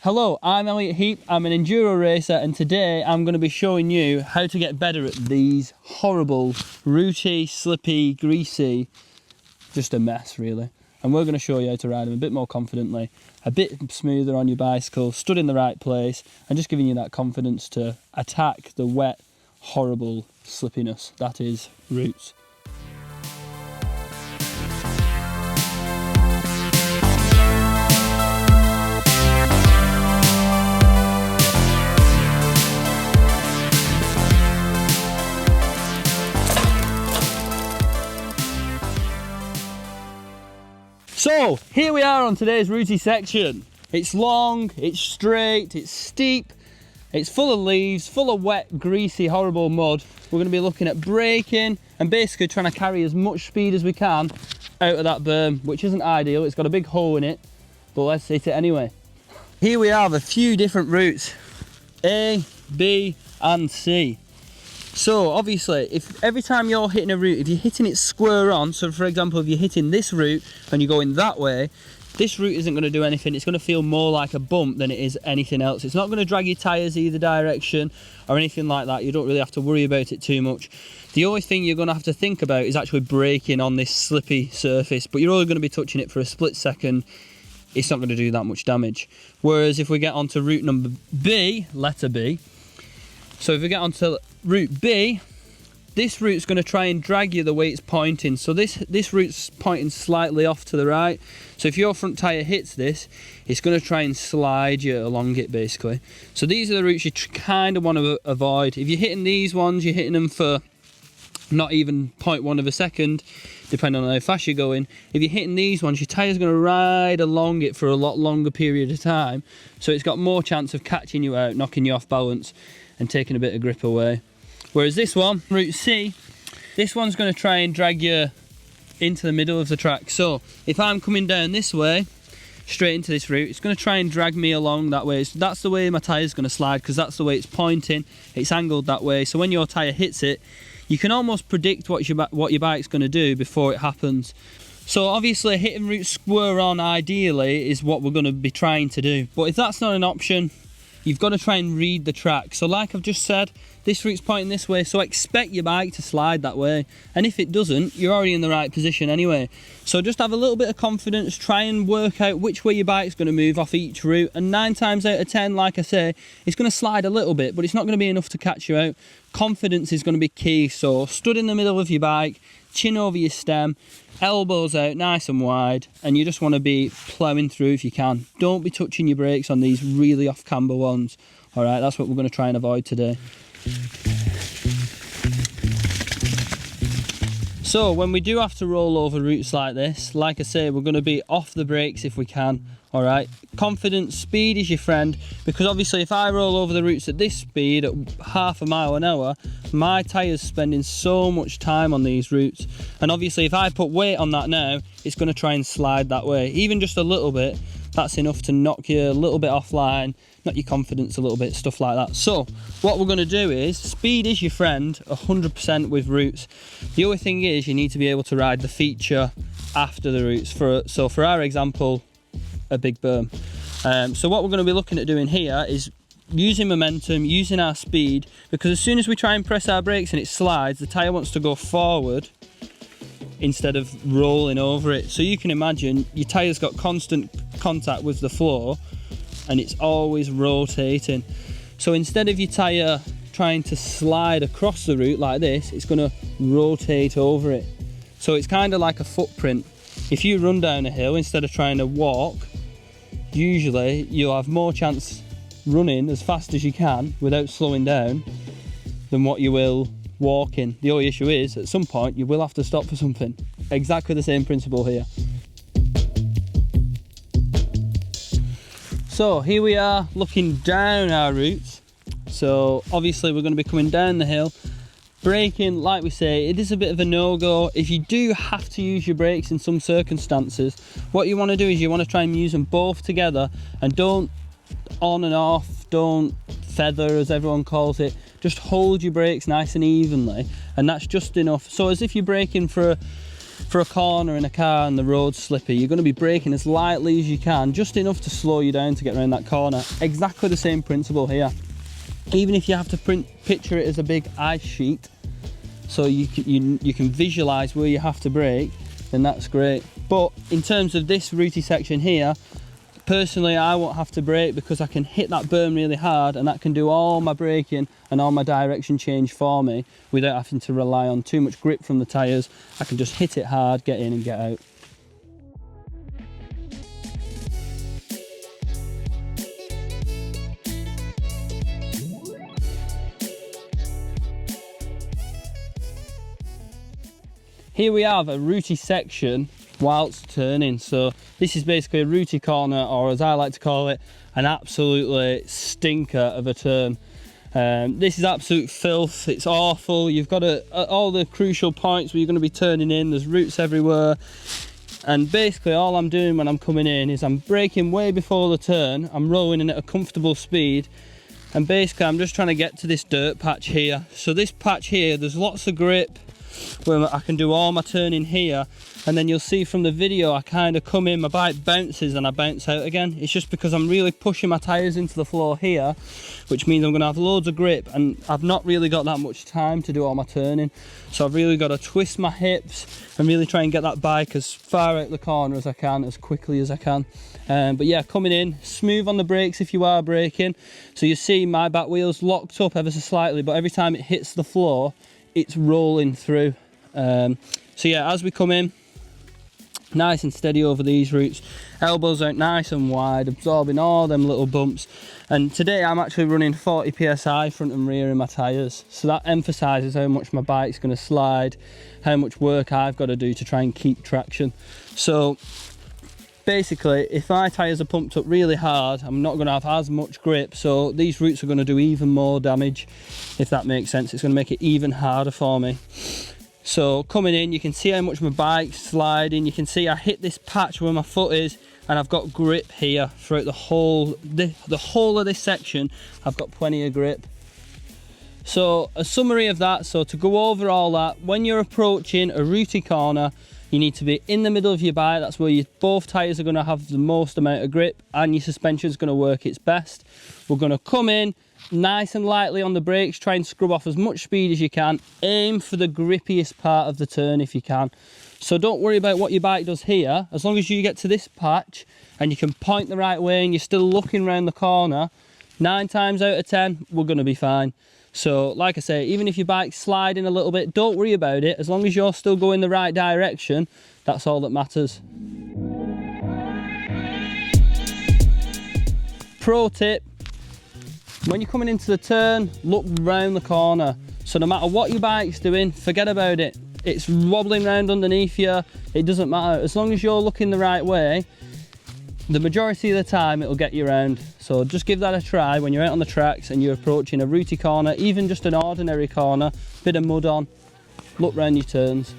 Hello, I'm Elliott Heap, I'm an enduro racer, and today I'm going to be showing you how to get better at these horrible, rooty, slippy, greasy, just a mess really. And we're going to show you how to ride them a bit more confidently, a bit smoother on your bicycle, stood in the right place, and just giving you that confidence to attack the wet, horrible slippiness that is roots. So here we are on today's Rooty section. It's long, it's straight, it's steep, it's full of leaves, full of wet, greasy, horrible mud. We're going to be looking at braking and basically trying to carry as much speed as we can out of that berm, which isn't ideal. It's got a big hole in it, but let's hit it anyway. Here we have a few different routes, A, B and C. So obviously, if every time you're hitting a route, if you're hitting it square on, so for example, if you're hitting this route and you're going that way, this route isn't going to do anything. It's going to feel more like a bump than it is anything else. It's not going to drag your tyres either direction or anything like that. You don't really have to worry about it too much. The only thing you're going to have to think about is actually braking on this slippy surface, but you're only going to be touching it for a split second. It's not going to do that much damage. Whereas if we get onto route number B, letter B, so if we get onto route B, this route's going to try and drag you the way it's pointing. So this route's pointing slightly off to the right. So if your front tyre hits this, it's going to try and slide you along it basically. So these are the routes you kind of want to avoid. If you're hitting these ones, you're hitting them for not even 0.1 of a second, depending on how fast you're going. If you're hitting these ones, your tyre's going to ride along it for a lot longer period of time. So it's got more chance of catching you out, knocking you off balance and taking a bit of grip away. Whereas this one, route C, this one's going to try and drag you into the middle of the track. So if I'm coming down this way, straight into this route, it's going to try and drag me along that way. That's the way my tyre's going to slide, because that's the way it's pointing. It's angled that way. So when your tyre hits it, you can almost predict what your bike's going to do before it happens. So obviously hitting route square on ideally is what we're going to be trying to do. But if that's not an option, you've got to try and read the track. So like I've just said, this route's pointing this way, so expect your bike to slide that way. And if it doesn't, you're already in the right position anyway. So just have a little bit of confidence, try and work out which way your bike's going to move off each route. And 9 times out of 10, like I say, it's going to slide a little bit, but it's not going to be enough to catch you out. Confidence is going to be key. So stood in the middle of your bike, chin over your stem, elbows out nice and wide, and you just want to be ploughing through if you can. Don't be touching your brakes on these really off camber ones. All right, that's what we're going to try and avoid today. So when we do have to roll over routes like this, like I say, we're going to be off the brakes if we can. All right, confidence, speed is your friend, because obviously if I roll over the routes at this speed at half a mile an hour, my tyre's spending so much time on these routes, and obviously if I put weight on that now, it's going to try and slide that way. Even just a little bit, that's enough to knock you a little bit offline, knock your confidence a little bit, stuff like that. So what we're going to do is, speed is your friend 100% with routes. The only thing is you need to be able to ride the feature after the routes. So for our example, a big berm. So what we're going to be looking at doing here is using momentum, using our speed, because as soon as we try and press our brakes and it slides, the tyre wants to go forward instead of rolling over it. So you can imagine your tyre's got constant contact with the floor and it's always rotating. So instead of your tyre trying to slide across the route like this, it's going to rotate over it. So it's kind of like a footprint. If you run down a hill instead of trying to walk, usually you'll have more chance running as fast as you can without slowing down than what you will walking. The only issue is at some point you will have to stop for something. Exactly the same principle here. So here we are looking down our routes. So obviously we're going to be coming down the hill. Braking, like we say, it is a bit of a no-go. If you do have to use your brakes in some circumstances, what you want to do is you want to try and use them both together, and don't on and off, don't feather as everyone calls it. Just hold your brakes nice and evenly, and that's just enough. So as if you're braking for for a corner in a car and the road's slippy, you're going to be braking as lightly as you can, just enough to slow you down to get around that corner. Exactly the same principle here. Even if you have to picture it as a big ice sheet, so you can visualize where you have to brake, then that's great. But in terms of this Rooty section here, personally I won't have to brake because I can hit that berm really hard, and that can do all my braking and all my direction change for me without having to rely on too much grip from the tyres. I can just hit it hard, get in and get out. Here we have a Rooty section whilst turning. So this is basically a Rooty corner, or as I like to call it, an absolutely stinker of a turn. This is absolute filth. It's awful. You've got all the crucial points where you're going to be turning in. There's roots everywhere, and basically all I'm doing when I'm coming in is I'm braking way before the turn. I'm rolling in at a comfortable speed, and basically I'm just trying to get to this dirt patch here. So this patch here, there's lots of grip where I can do all my turning here, and then you'll see from the video I kind of come in, my bike bounces and I bounce out again. It's just because I'm really pushing my tyres into the floor here, which means I'm going to have loads of grip, and I've not really got that much time to do all my turning. So I've really got to twist my hips and really try and get that bike as far out the corner as I can, as quickly as I can. But yeah, coming in, smooth on the brakes if you are braking. So you see my back wheel's locked up ever so slightly, but every time it hits the floor, it's rolling through. So yeah, as we come in, nice and steady over these roots, elbows out nice and wide, absorbing all them little bumps. And today I'm actually running 40 psi front and rear in my tyres, so that emphasises how much my bike's going to slide, how much work I've got to do to try and keep traction. So basically, if my tyres are pumped up really hard, I'm not going to have as much grip, so these roots are going to do even more damage, if that makes sense. It's going to make it even harder for me. So coming in, you can see how much my bike's sliding. You can see I hit this patch where my foot is, and I've got grip here throughout the whole of this section. I've got plenty of grip. So a summary of that, so to go over all that, when you're approaching a Rooty corner, you need to be in the middle of your bike. That's where both tyres are going to have the most amount of grip, and your suspension is going to work its best. We're going to come in nice and lightly on the brakes, try and scrub off as much speed as you can. Aim for the grippiest part of the turn if you can. So don't worry about what your bike does here. As long as you get to this patch and you can point the right way and you're still looking around the corner, 9 times out of 10 we're going to be fine. So like I say, even if your bike's sliding a little bit, don't worry about it. As long as you're still going the right direction, that's all that matters. Pro tip: when you're coming into the turn, look round the corner. So no matter what your bike's doing, forget about it. It's wobbling around underneath you, it doesn't matter. As long as you're looking the right way, the majority of the time it'll get you around. So just give that a try when you're out on the tracks and you're approaching a Rooty corner, even just an ordinary corner, bit of mud on, look round your turns.